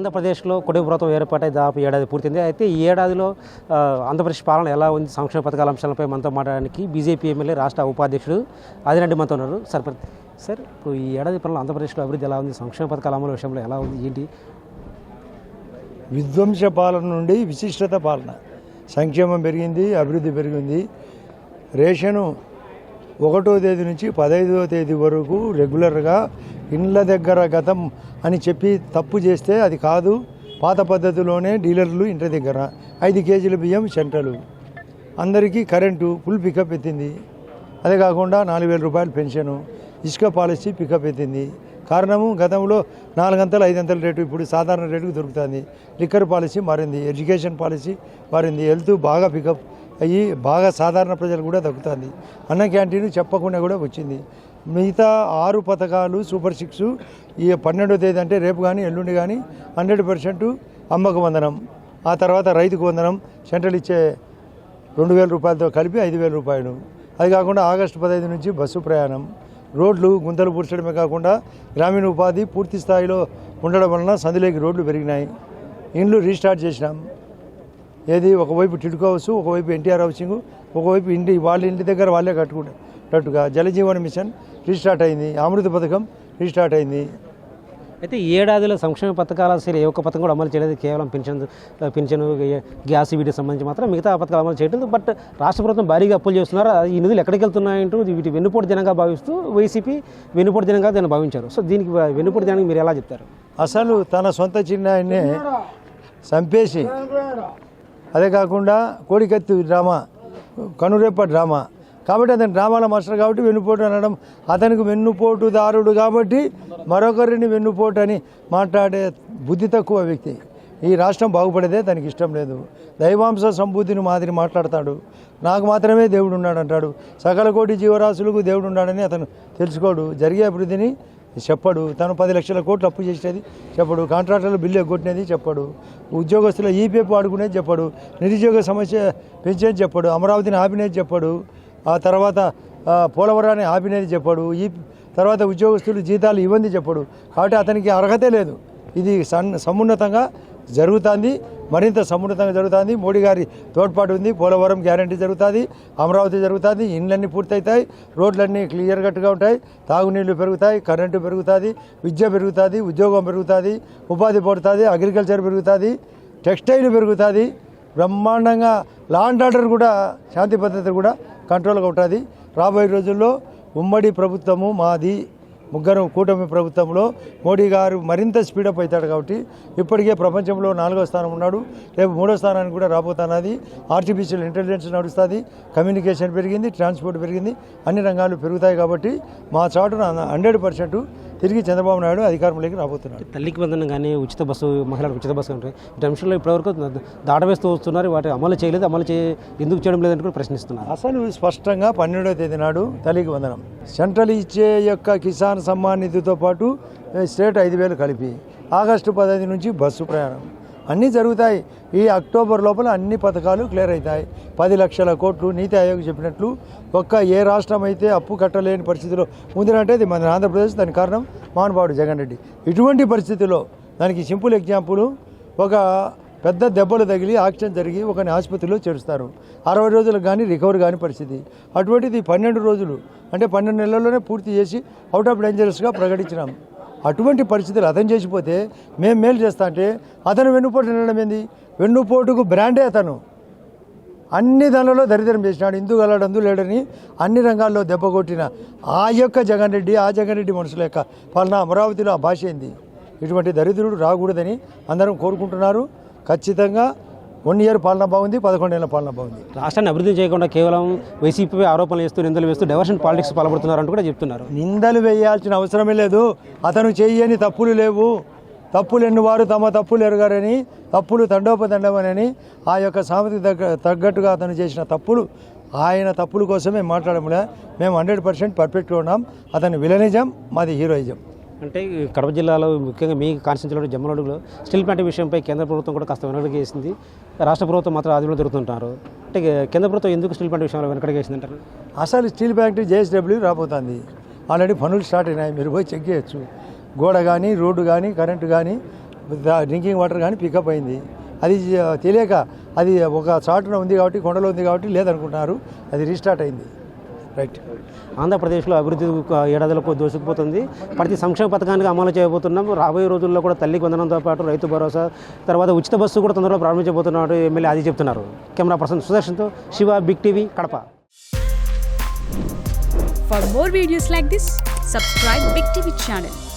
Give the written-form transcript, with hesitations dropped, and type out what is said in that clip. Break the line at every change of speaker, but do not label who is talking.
ఆంధ్రప్రదేశ్లో కుటుంబ ప్రభుత్వం ఏర్పాటై దాదాపు ఏడాది పూర్తింది. అయితే ఈ ఏడాదిలో ఆంధ్రప్రదేశ్ పాలన ఎలా ఉంది, సంక్షేమ పథకాల అంశాలపై మనతో మాట్లాడడానికి బీజేపీ ఎమ్మెల్యే రాష్ట్ర ఉపాధ్యక్షుడు ఆదిరెడ్డి మనతో ఉన్నారు. సార్ ఇప్పుడు ఈ ఏడాది పాలన ఆంధ్రప్రదేశ్లో అభివృద్ధి ఎలా ఉంది, సంక్షేమ పథకాల అమలు విషయంలో ఎలా ఉంది, ఏంటి?
విధ్వంస పాలన నుండి విశిష్టత పాలన, సంక్షేమం పెరిగింది, అభివృద్ధి పెరిగింది. రేషను 1వ తేదీ నుంచి 15వ తేదీ వరకు రెగ్యులర్గా ఇండ్ల దగ్గర గతం అని చెప్పి తప్పు చేస్తే అది కాదు. పాత పద్ధతిలోనే డీలర్లు ఇంటి దగ్గర 5 కేజీల బియ్యం సెంట్రలు, అందరికీ కరెంటు ఫుల్ పికప్ ఎత్తింది. అదే కాకుండా 4,000 రూపాయలు పెన్షను, ఇసుక పాలసీ పికప్ ఎత్తింది. కారణము గతంలో 4 5 రేటు ఇప్పుడు సాధారణ రేటుకు దొరుకుతుంది. లిక్కర్ పాలసీ మారింది, ఎడ్యుకేషన్ పాలసీ మారింది, హెల్త్ బాగా పికప్ అయ్యి బాగా సాధారణ ప్రజలు కూడా దక్కుతుంది. అన్న క్యాంటీన్ చెప్పకుండా కూడా వచ్చింది. మిగతా 6 పథకాలు సూపర్ 6 ఈ 12వ తేదీ అంటే రేపు కానీ ఎల్లుండి కానీ 100% అమ్మకు వందనం, ఆ తర్వాత రైతుకు వందనం, సెంట్రల్ ఇచ్చే 2,000 రూపాయలతో కలిపి 5,000 రూపాయలు. అది కాకుండా ఆగస్టు 15 నుంచి బస్సు ప్రయాణం, రోడ్లు గుంతలు పూడ్చడమే కాకుండా గ్రామీణ ఉపాధి పూర్తి స్థాయిలో ఉండడం వలన సందులోకి రోడ్లు పెరిగినాయి. ఇండ్లు రీస్టార్ట్ చేసినాం. ఏది ఒకవైపు టిడ్కో హౌస్, ఒకవైపు ఎన్టీఆర్ హౌసింగ్, ఒకవైపు వాళ్ళ ఇంటి దగ్గర వాళ్ళే కట్టుకునేటట్టుగా జలజీవన్ మిషన్ రీస్టార్ట్ అయింది, అమృత పథకం రీస్టార్ట్ అయింది.
అయితే ఈ ఏడాదిలో సంక్షేమ పథకాల సరే ఏ ఒక్క పథకం కూడా అమలు చేయలేదు. కేవలం పింఛను గ్యాస్ వీటికి సంబంధించి మాత్రం మిగతా పథకాలు అమలు చేయలేదు. బట్ రాష్ట్ర ప్రభుత్వం భారీగా అప్పులు చేస్తున్నారు. ఈ నిధులు ఎక్కడికి వెళ్తున్నాయంటూ వీటి వెన్నుపోటు దినంగా భావిస్తూ వైసీపీ వెన్నుపోటు దినంగా దాన్ని భావించారు. సో దీనికి వెన్నుపోటు దినానికి మీరు ఎలా చెప్తారు?
అసలు తన సొంత చిన్నాయన్నే చంపేసి, అదే కాకుండా కోడికత్తి డ్రామా, కనురెప్ప డ్రామా కాబట్టి అతను డ్రామాల మాస్టర్ కాబట్టి వెన్నుపోటు అనడం, అతనికి వెన్నుపోటుదారుడు కాబట్టి మరొకరిని వెన్నుపోటు అని మాట్లాడే బుద్ధి తక్కువ వ్యక్తి. ఈ రాష్ట్రం బాగుపడేదే తనకి ఇష్టం లేదు. దైవాంశ సంబూతిని మాదిరి మాట్లాడతాడు. నాకు మాత్రమే దేవుడు ఉన్నాడు అంటాడు. సకల కోటి జీవరాశులకు దేవుడు ఉన్నాడని అతను తెలుసుకోడు. జరిగే అభివృద్ధిని చెప్పడు. తను 10 లక్షల కోట్లు అప్పు చేసేది చెప్పడు. కాంట్రాక్టర్లు బిల్లు ఎగ్గొట్టినది చెప్పడు. ఉద్యోగస్తుల ఈపీఎఫ్ ఆడుకునేది చెప్పడు. నిరుద్యోగ సమస్య పెంచేది చెప్పడు. అమరావతిని ఆపినేది చెప్పడు. ఆ తర్వాత పోలవరాన్ని ఆపినేది చెప్పడు. ఈ తర్వాత ఉద్యోగస్తులు జీతాలు ఇవ్వండి చెప్పడు. కాబట్టి అతనికి అర్హతే లేదు. ఇది సమున్నతంగా జరుగుతుంది, మరింత సమున్నతంగా జరుగుతుంది. మోడీ గారి తోడ్పాటు ఉంది. పోలవరం గ్యారంటీ జరుగుతుంది, అమరావతి జరుగుతుంది, ఇండ్లన్నీ పూర్తవుతాయి, రోడ్లన్నీ క్లియర్ కట్గా ఉంటాయి, తాగునీళ్లు పెరుగుతాయి, కరెంటు పెరుగుతుంది, విద్య పెరుగుతుంది, ఉద్యోగం పెరుగుతుంది, ఉపాధి పడుతుంది, అగ్రికల్చర్ పెరుగుతుంది, టెక్స్టైల్ పెరుగుతుంది. బ్రహ్మాండంగా లా అండ్ ఆర్డర్ కూడా, శాంతి భద్రత కూడా కంట్రోల్గా ఉంటుంది. రాబోయే రోజుల్లో ఉమ్మడి ప్రభుత్వము మాది, ముగ్గురు కూటమి ప్రభుత్వంలో మోడీ గారు మరింత స్పీడప్ అవుతాడు. కాబట్టి ఇప్పటికే ప్రపంచంలో 4వ స్థానం ఉన్నాడు, రేపు 3వ స్థానానికి కూడా రాబోతున్నది. ఆర్టిఫిషియల్ ఇంటెలిజెన్స్ నడుస్తుంది, కమ్యూనికేషన్ పెరిగింది, ట్రాన్స్పోర్ట్ పెరిగింది, అన్ని రంగాలు పెరుగుతాయి. కాబట్టి మా చాటున 100% తిరిగి చంద్రబాబు నాయుడు అధికారంలోకి రాబోతున్నాడు.
తల్లికి వందనం కానీ ఉచిత బస్సు, మహిళలకు ఉచిత బస్సు ఉంటాయి. ఈ అంశంలో ఇప్పటివరకు దాటవేస్తూ వస్తున్నారు. వాటి అమలు చేయలేదు, ఎందుకు చేయడం లేదని కూడా ప్రశ్నిస్తున్నారు.
అసలు స్పష్టంగా 12వ తేదీ నాడు తల్లికి వందనం, సెంట్రల్ ఇచ్చే యొక్క కిసాన్ సమ్మాన్ నిధితో పాటు స్టేట్ 5,000 కలిపి ఆగస్టు 15 నుంచి బస్సు ప్రయాణం అన్నీ జరుగుతాయి. ఈ అక్టోబర్ లోపల అన్ని పథకాలు క్లియర్ అవుతాయి. 10 లక్షల కోట్లు నీతి ఆయోగ్ చెప్పినట్లు ఏ రాష్ట్రం అయితే అప్పు కట్టలేని పరిస్థితిలో ఉందంటే అది మన ఆంధ్రప్రదేశ్. దానికి కారణం మహానుభావుడు జగన్ రెడ్డి. ఇటువంటి పరిస్థితిలో దానికి సింపుల్ ఎగ్జాంపుల్, ఒక పెద్ద దెబ్బలు తగిలి యాక్సిడెంట్ జరిగి ఒకని ఆసుపత్రిలో చేరుస్తారు. 60 రోజులకు కానీ రికవరీ కానీ పరిస్థితి. అటువంటిది 12 రోజులు అంటే 12 నెలల్లోనే పూర్తి చేసి అవుట్ ఆఫ్ డేంజరస్గా ప్రకటించినాం. అటువంటి పరిస్థితులు అతను చేసిపోతే మేము మేలు చేస్తా అంటే అతను వెన్నుపోటు తినడం ఏంది? వెన్నుపోటుకు బ్రాండే అతను. అన్ని దానిలో దరిద్రం చేసినాడు. ఇందు గలడందు లేడని అన్ని రంగాల్లో దెబ్బ కొట్టిన ఆ జగన్ రెడ్డి మనుషుల యొక్క పాలన అమరావతిలో ఆ భాష ఏంది? ఇటువంటి దరిద్రుడు రాకూడదని అందరం కోరుకుంటున్నారు. ఖచ్చితంగా 1 ఇయర్ పాలన బాగుంది, 11 ఏళ్ళ పాలన బాగుంది.
రాష్ట్రాన్ని అభివృద్ధి చేయకుండా కేవలం వైసీపీ ఆరోపణలు చేస్తూ, నిందలు వేస్తూ డైవర్షన్ పాలిటిక్స్ పాల్పడుతున్నారంటూ కూడా చెప్తున్నారు.
నిందలు వేయాల్సిన అవసరమే లేదు. అతను చేయని తప్పులు లేవు. తప్పులు ఎన్నువారు తమ తప్పులు ఎరగారని, తప్పులు తండోపతండమని ఆ యొక్క సామెతకు తగ్గట్టుగా అతను చేసిన తప్పులు, ఆయన తప్పుల కోసమే మాట్లాడములే. మేము 100% పర్ఫెక్ట్గా ఉన్నాం. అతని విలనిజం, మాది హీరోయిజం.
అంటే కడప జిల్లాలో ముఖ్యంగా మీ కాన్స్టిట్యూన్సీలో జమ్మలడుగులో స్టీల్ ప్లాంట్ విషయంపై కేంద్ర ప్రభుత్వం కూడా కాస్త వెనకడికి వేసింది. రాష్ట్ర ప్రభుత్వం మాత్రం ఆదిలో జరుగుతుంటారు. అంటే కేంద్ర ప్రభుత్వం ఎందుకు స్టీల్ ప్లాంట్ విషయంలో వెనకడికి వేసిందంటారు?
అసలు స్టీల్ ఫ్యాక్టరీ JSW రాబోతుంది. ఆల్రెడీ పనులు స్టార్ట్ అయినాయి, మీరు పోయి చెక్ చేయొచ్చు. గోడ కానీ, రోడ్డు కానీ, కరెంటు కానీ డ్రింకింగ్ వాటర్ కానీ పికప్ అయింది. అది తెలియక అది ఒక చాటున ఉంది కాబట్టి, కొండలో ఉంది కాబట్టి లేదనుకుంటున్నారు. అది రీస్టార్ట్ అయింది. రైట్.
ఆంధ్రప్రదేశ్లో అభివృద్ధి ఏడాదిలకు దూసుకుపోతుంది. ప్రతి సంక్షేమ పథకానికి అమలు చేయబోతున్నాం. రాబోయే రోజుల్లో కూడా తల్లికి వందనంతో పాటు రైతు భరోసా, తర్వాత ఉచిత బస్సు కూడా తొందరలో ప్రారంభించబోతున్నారు ఎమ్మెల్యే అది చెప్తున్నారు. కెమెరా పర్సన్ సుదర్శన్తో Siva, Big TV, Kadapa.
For more videos like this, subscribe Big TV channel.